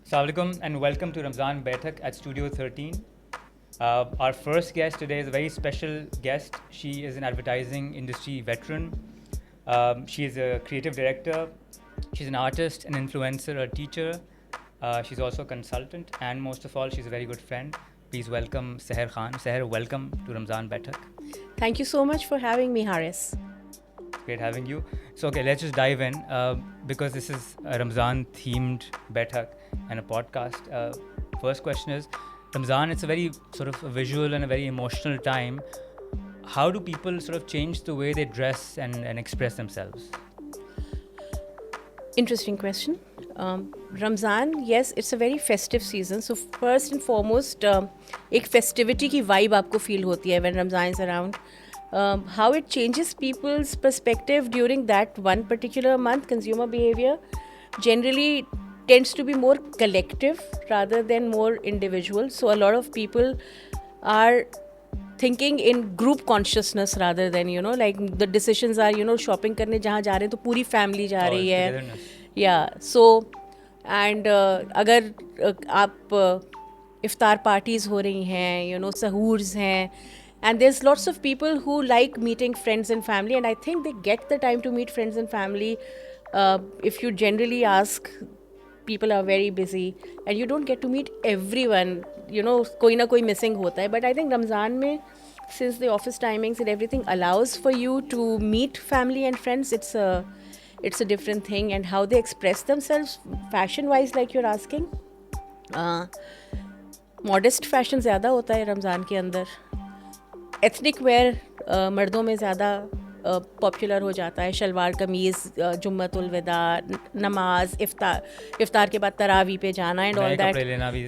Assalamu alaikum and welcome to Ramzan Baitak at Studio 13. Our first guest today is a very special guest. She is an advertising industry veteran. She is a creative director. She's an artist, an influencer, a teacher. She's also a consultant, and most of all, she's a very good friend. Please welcome Seher Khan. Seher, welcome to Ramzan Baitak. Thank you so much for having me, Haris. Great having you. So, okay, let's just dive in because this is a Ramzan themed Baitak and a podcast. First question is Ramzan, it's a very sort of a visual and a very emotional time. How do people sort of change the way they dress and express themselves? Interesting question. Ramzan, yes, it's a very festive season. So first and foremost, एक festivity की vibe आपको feel होती है when Ramzan is around. How it changes people's perspective during that one particular month, consumer behavior generally tends to be more collective rather than more individual. So a lot of people are thinking in group consciousness rather than, like the decisions are, shopping करने जहाँ जा रहे हैं तो पूरी family जा रही है. Togetherness. Yeah, so and अगर आप इफ्तार पार्टीज हो रही हैं, सहूर्स हैं, and there's lots of people who like meeting friends and family, and I think they get the time to meet friends and family. If you generally ask, people are very busy and you don't get to meet everyone, कोई ना कोई missing होता है. But I think Ramzan में, since the office timings and everything allows for you to meet family and friends, it's a different thing. And how they express themselves fashion wise, like you're asking, modest fashion ज़्यादा होता है रमज़ान के अंदर. Ethnic wear मर्दों में ज़्यादा popular हो जाता है. शलवार कमीज़, जुम्मतुल विदा, नमाज, इफ्तार के बाद तरावी पे जाना एंड ऑल दैट.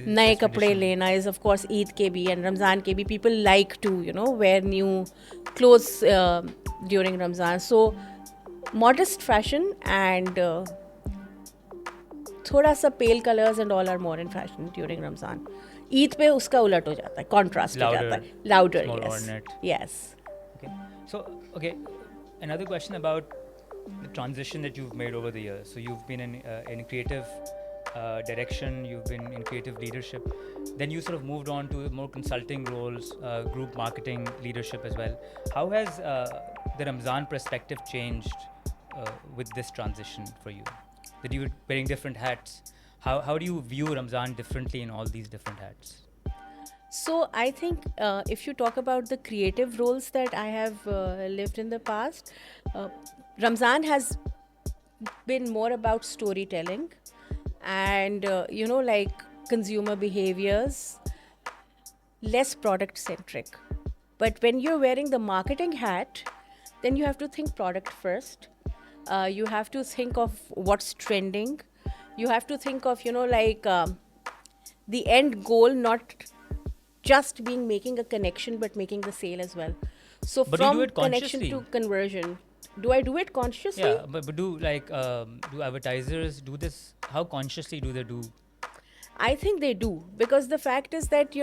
नए कपड़े लेना इज़ ऑफ कोर्स ईद के भी एंड रमज़ान के भी. People like to wear new clothes during Ramzan. So modest fashion and थोड़ा सा pale colours and all are more in fashion during Ramzan. Eid पे उसका उलट हो जाता है, कॉन्ट्रास्ट हो जाता है, louder. Yes. Okay. So, okay, another question about the transition that you've made over the years. So you've been in creative direction, you've been in creative leadership, then you sort of moved on to more consulting roles, group marketing leadership as well. How has the Ramzan perspective changed with this transition for you? That you were wearing different hats. How do you view Ramzan differently in all these different hats? So I think if you talk about the creative roles that I have lived in the past, Ramzan has been more about storytelling and like consumer behaviors, less product centric. But when you're wearing the marketing hat, then you have to think product first. You have to think of what's trending. You have to think of like the end goal, not just making a connection but making the sale as well. So But from you do it connection to conversion. Do I do it consciously? Yeah, but do advertisers do this? How consciously do they do? I think they do, because the fact is that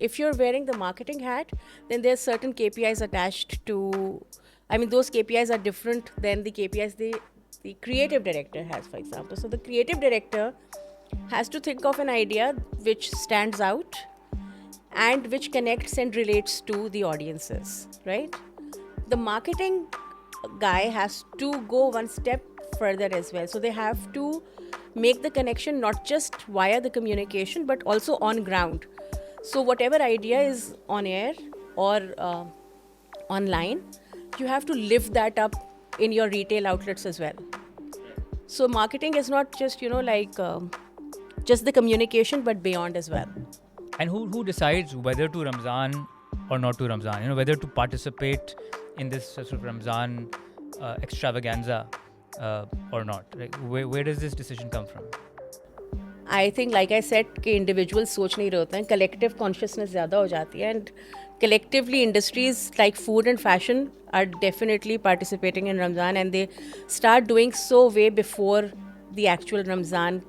if you're wearing the marketing hat, then there's certain KPIs attached to. I mean, those KPIs are different than the KPIs the creative director has, for example. So the creative director has to think of an idea which stands out and which connects and relates to the audiences, right? The marketing guy has to go one step further as well. So they have to make the connection not just via the communication but also on ground. So whatever idea is on air or online, you have to live that up in your retail outlets as well. So marketing is not just like just the communication but beyond as well. And who decides whether to Ramzan or not to Ramzan? Whether to participate in this sort of Ramzan extravaganza or not? Like, where does this decision come from? I think, like I said, कि individuals सोच नहीं रहे होते हैं, collective consciousness ज़्यादा हो जाती है, and collectively industries like food and fashion are definitely participating in Ramzan, and they start doing so way before the actual Ramzan.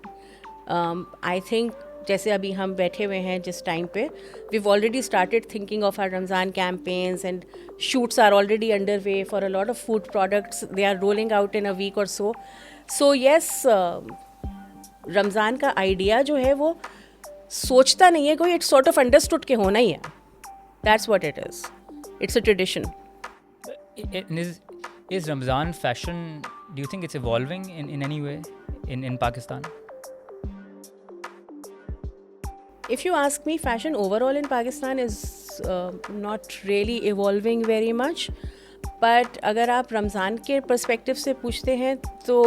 I think जैसे अभी हम बैठे हुए हैं जिस टाइम पे, we've already started thinking of our Ramzan campaigns, and shoots are already underway for a lot of food products. They are rolling out in a week or so. So yes, Ramzan का idea जो है वो सोचता नहीं है कोई, it's sort of understood के होना ही है. That's what it is. It's a tradition. Is Ramzan fashion, do you think it's evolving in any way in Pakistan? If you ask me, fashion overall in Pakistan is not really evolving very much. But अगर आप रमज़ान के perspective से पूछते हैं तो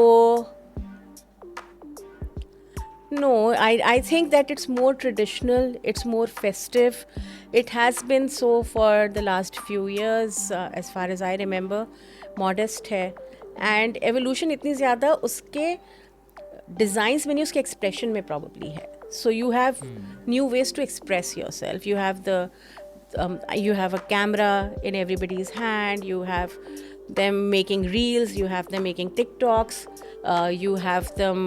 no, I think that it's more traditional, it's more festive. It has been so for the last few years, as far as I remember. Modest है and evolution इतनी ज़्यादा उसके designs में नहीं, उसके expression में probably है. So you have new ways to express yourself. You have you have a camera in everybody's hand. You have them making reels. You have them making TikToks. You have them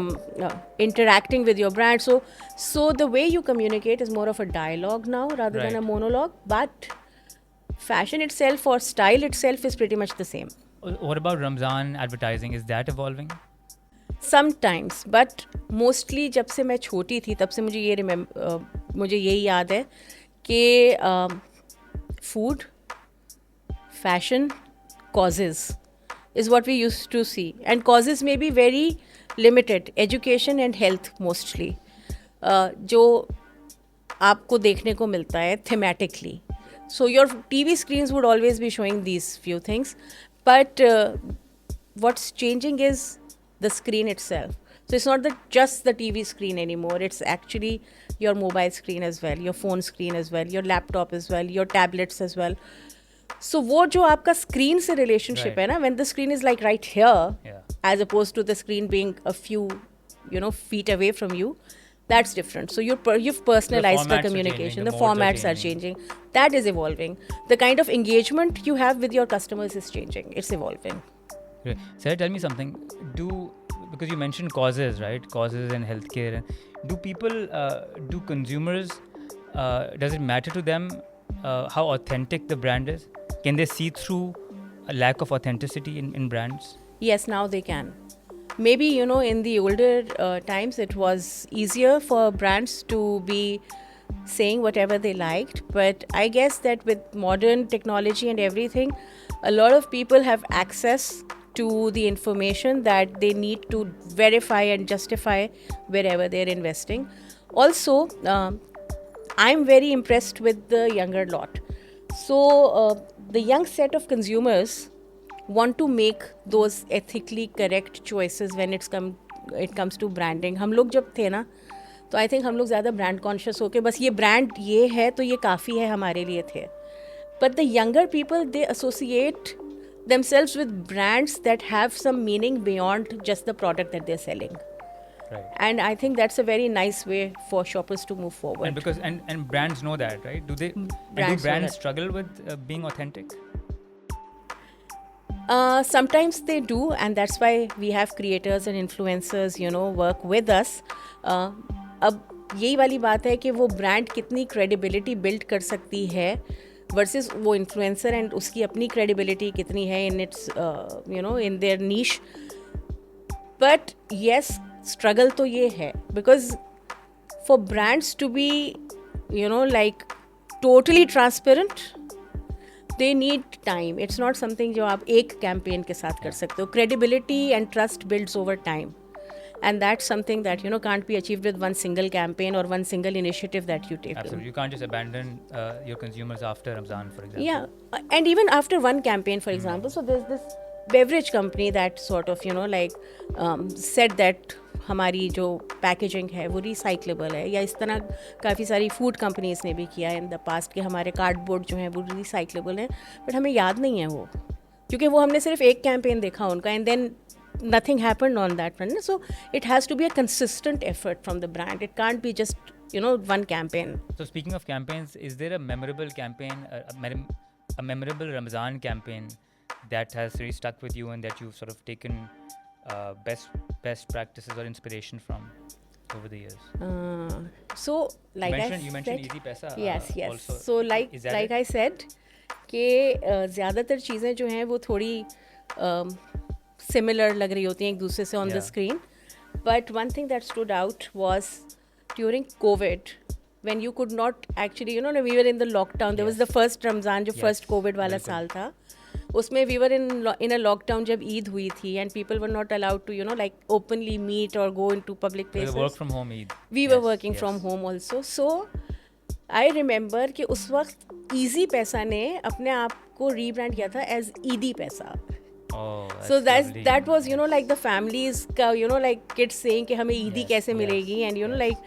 interacting with your brand. So the way you communicate is more of a dialogue now rather than a Right. monologue. But fashion itself or style itself is pretty much the same. What about Ramzan advertising? Is that evolving? Sometimes, but mostly जब से मैं छोटी थी तब से मुझे यही याद है कि food, fashion, causes is what we used to see, and causes may be very limited. Education and health mostly, जो आपको देखने को मिलता है thematically. So your TV screens would always be showing these few things, but what's changing is the screen itself. So it's not just the TV screen anymore. It's actually your mobile screen as well, your phone screen as well, your laptop as well, your tablets as well. So वो जो आपका screen से relationship है ना, when the screen is like right here, Yeah. as opposed to the screen being a few, feet away from you, that's different. So you've personalized the formats are communication. changing, The the modes are formats are changing. That is evolving. The kind of engagement you have with your customers is changing. It's evolving. Great. Sarah, tell me something. Because you mentioned causes, right? Causes in healthcare. Do consumers, does it matter to them how authentic the brand is? Can they see through a lack of authenticity in brands? Yes, now they can. Maybe, in the older times, it was easier for brands to be saying whatever they liked. But I guess that with modern technology and everything, a lot of people have access to the information that they need to verify and justify wherever they're investing. Also, I'm very impressed with the younger lot. So the young set of consumers want to make those ethically correct choices when it comes to branding. हम लोग जब थे ना, तो I think हम लोग ज़्यादा brand conscious होके बस ये ब्रांड ये है तो ये काफ़ी है हमारे लिए थे. But the younger people, they associate themselves with brands that have some meaning beyond just the product that they're selling. Right. And I think that's a very nice way for shoppers to move forward. And because and brands know that, right? Do brands know brands that. struggle with being authentic? Sometimes they do, and that's why we have creators and influencers, work with us. अब यही वाली बात है कि वो brand कितनी credibility build कर सकती है वर्सेस वो इन्फ्लुएंसर एंड उसकी अपनी क्रेडिबिलिटी कितनी है in it's in their niche. But yes, struggle तो ये है because for brands to be like totally transparent, they need time. It's not something जो आप एक कैंपेन के साथ कर सकते हो. Credibility and trust builds over time, and that's something that can't be achieved with one single campaign or one single initiative that you take. Absolutely. You can't just abandon your consumers after Ramzan, for example. Yeah, and even after one campaign, for example. So there's this beverage company that sort of said that हमारी जो packaging है वो recyclable है, या इस तरह काफ़ी सारी फूड कंपनीज ने भी किया है इन द पास्ट कि हमारे कार्डबोर्ड जो हैं वो रिसाइक्लेबल हैं. बट हमें याद नहीं है वो, क्योंकि वो हमने सिर्फ एक कैंपेन देखा उनका and then nothing happened on that front. So it has to be a consistent effort from the brand. It can't be just one campaign. So speaking of campaigns, is there a memorable campaign, a memorable Ramzan campaign that has really stuck with you and that you've sort of taken best practices or inspiration from over the years? So like you mentioned Easy Paisa. Yes. Also. So Is that like it? I said कि ज़्यादातर चीज़ें जो हैं वो थोड़ी similar लग रही होती हैं एक दूसरे से on the Yeah. Screen. But one thing that stood out was during COVID, when you could not actually, you know, we were in the lockdown. There was the Yes. first Ramzan, जो Yes, first COVID वाला बिल्कुल. साल था. उसमें we were in a lockdown जब ईद हुई थी, and people were not allowed to, you know, like openly meet or go into public With places. the work from home Eid. We were Yes, working yes. from home also. So I remember कि उस वक्त easy पैसा ने अपने आप को rebrand किया था एज ईदी पैसा. Oh, So that's lovely. that was, you know, like the families का, you know, like kids saying कि हमें ईदी Yes, कैसे yes, मिलेगी, and you know, yes. like,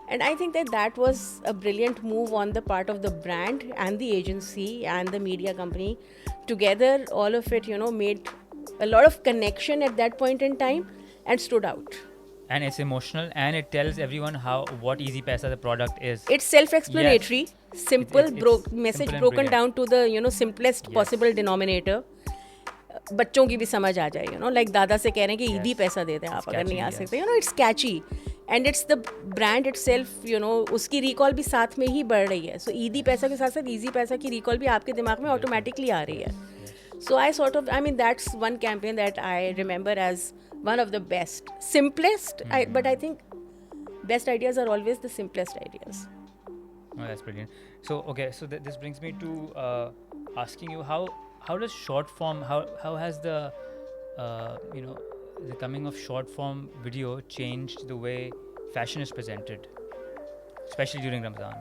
and I think that was a brilliant move on the part of the brand and the agency and the media company. Together, all of it, you know, made a lot of connection at that point in time and stood out. And it's emotional, and it tells everyone what Easy Paisa the product is. It's self-explanatory, simple, it's message simple and broken brilliant. down to the, you know, simplest Yes. possible denominator. बच्चों की भी समझ आ जाए, you know, like दादा से कह रहे हैं कि Yes. ईदी पैसा दे दें आप It's अगर नहीं आ catchy, सकते, you know, it's catchy and it's the brand itself, you know, उसकी रिकॉल भी साथ में ही बढ़ रही है. So ईदी पैसा के साथ साथ ईजी पैसा की रिकॉल भी आपके दिमाग में ऑटोमेटिकली आ रही है. So I sort of, I mean, that's one campaign that I remember as one of the best, simplest, but I think best ideas are always the simplest ideas. Oh, that's brilliant. So okay, so this brings me to asking you how does short form, how has the you know, the coming of short form video changed the way fashion is presented, especially during Ramadan?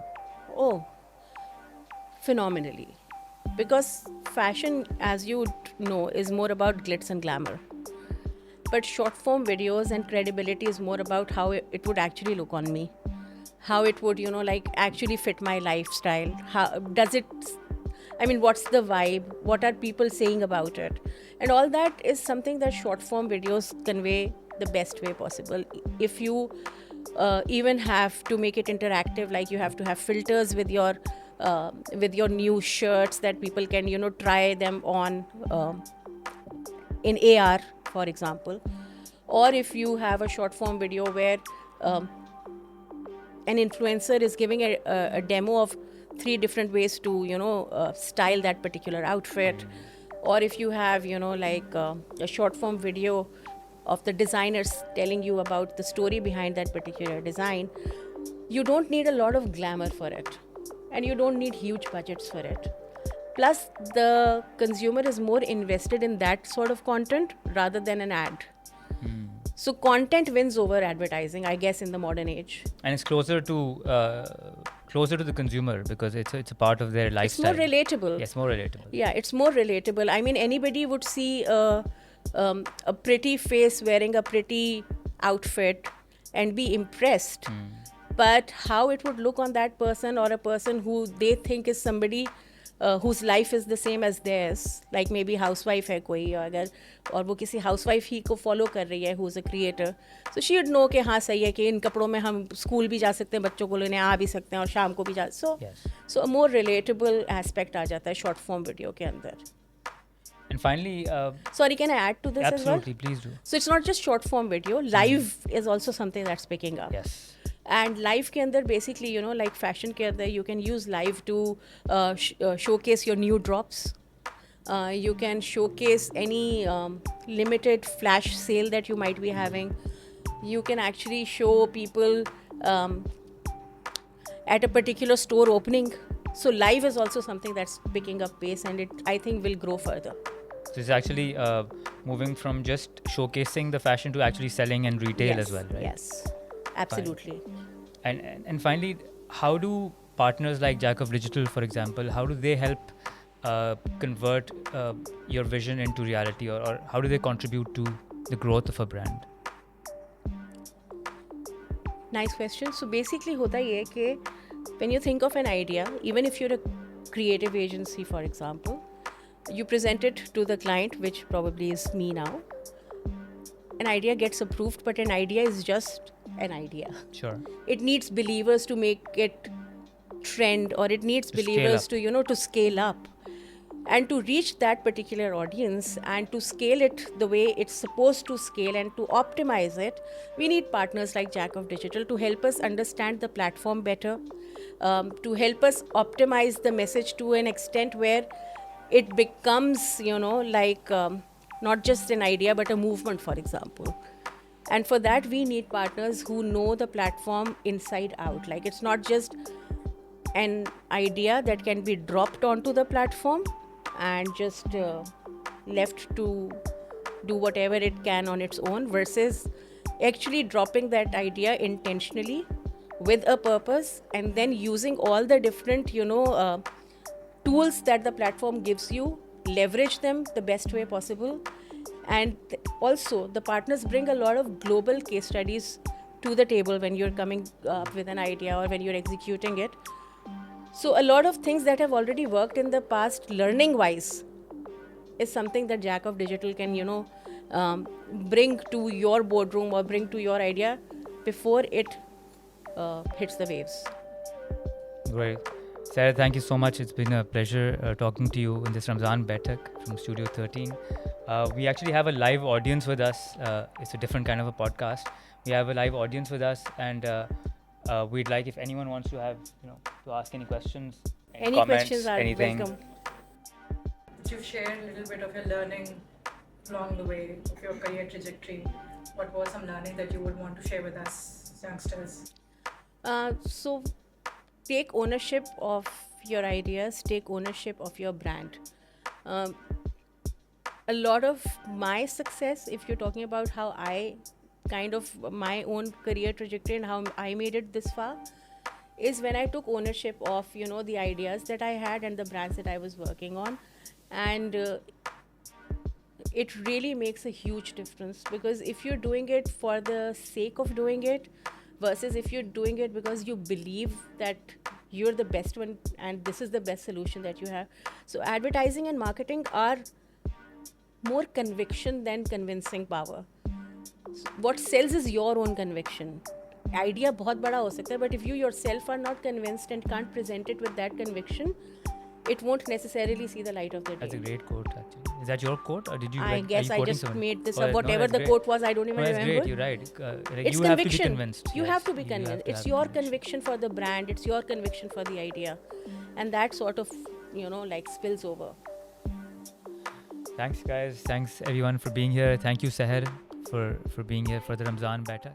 Oh, phenomenally. Because fashion, as you know, is more about glitz and glamour. But short form videos and credibility is more about how it would actually look on me. How it would, you know, like actually fit my lifestyle. How does it, I mean, what's the vibe? What are people saying about it? And all that is something that short form videos convey the best way possible. If you even have to make it interactive, like you have to have filters with your new shirts that people can, you know, try them on in AR, for example. Or if you have a short form video where an influencer is giving a demo of 3 different ways to, you know, style that particular outfit. Or if you have, you know, like a short form video of the designers telling you about the story behind that particular design, you don't need a lot of glamour for it, and you don't need huge budgets for it. Plus, the consumer is more invested in that sort of content rather than an ad. So content wins over advertising, I guess, in the modern age. And it's closer to the consumer because it's a part of their lifestyle. It's more relatable. Yes, more relatable. Yeah, it's more relatable. I mean, anybody would see a pretty face wearing a pretty outfit and be impressed. But how it would look on that person, or a person who they think is somebody whose life is the same as theirs, like maybe housewife है कोई, अगर और वो किसी housewife ही को follow कर रही है, who's a creator, so she would know कि हाँ सही है कि इन कपड़ों में हम स्कूल भी जा सकते हैं, बच्चों को लेने आ भी सकते हैं और शाम को भी जा, so a more relatable aspect आ जाता है short form video के अंदर. And finally, Sorry, can I add to this as well? absolutely, please do. So it's not just short form video, live is also something that's picking up. Yes. And live के अंदर basically, you know, like fashion के अंदर you can use live to showcase your new drops. You can showcase any limited flash sale that you might be having. You can actually show people at a particular store opening. So live is also something that's picking up pace, and it, I think, will grow further. So it's actually moving from just showcasing the fashion to actually selling and retail as well, right? Yes, absolutely. And finally, how do partners like Jack of Digital, for example, how do they help convert your vision into reality, or how do they contribute to the growth of a brand? Nice question. So basically होता ये है कि when you think of an idea, even if you're a creative agency, for example, you present it to the client, which probably is me now. An idea gets approved, but an idea is just an idea. Sure. It needs believers to make it trend, or it needs To scale believers up. to, you know, to scale up. And to reach that particular audience and to scale it the way it's supposed to scale and to optimize it, we need partners like Jack of Digital to help us understand the platform better, to help us optimize the message to an extent where it becomes, you know, like not just an idea but a movement, for example. And for that, we need partners who know the platform inside out. Like, it's not just an idea that can be dropped onto the platform and just left to do whatever it can on its own, versus actually dropping that idea intentionally with a purpose, and then using all the different tools that the platform gives you, leverage them the best way possible. And also, the partners bring a lot of global case studies to the table when you're coming up with an idea or when you're executing it. So a lot of things that have already worked in the past, learning wise, is something that Jack of Digital can bring to your boardroom or bring to your idea before it hits the waves. Great. Sarah, thank you so much. It's been a pleasure talking to you in this Ramzan Baitak from Studio 13. We actually have a live audience with us. It's a different kind of a podcast. We have a live audience with us, and we'd like, if anyone wants to have, to ask any questions, Any comments, questions are anything. welcome. You've shared a little bit of your learning along the way of your career trajectory. What was some learning that you would want to share with us, youngsters? So take ownership of your ideas, take ownership of your brand. A lot of my success, if you're talking about how I kind of my own career trajectory and how I made it this far, is when I took ownership of the ideas that I had and the brands that I was working on. And it really makes a huge difference, because if you're doing it for the sake of doing it versus if you're doing it because you believe that you're the best one and this is the best solution that you have. So advertising and marketing are more conviction than convincing power. What sells is your own conviction. Idea बहुत बड़ा हो सकता है, but if you yourself are not convinced and can't present it with that conviction, it won't necessarily see the light of the day. That's a great quote, actually. Is that your quote, or did you? I guess are you I quoting just someone? made this Oh, up. no, Whatever that's the great. quote was, I don't even No, that's remember. great. You're right. It's you have to be conviction. convinced. You Yes, have to be you convinced. to It's have your conviction for the brand. It's your conviction for the idea, and that sort of spills over. Thanks, guys. Thanks everyone for being here. Thank you, Seher, for being here for the Ramzan Baitak.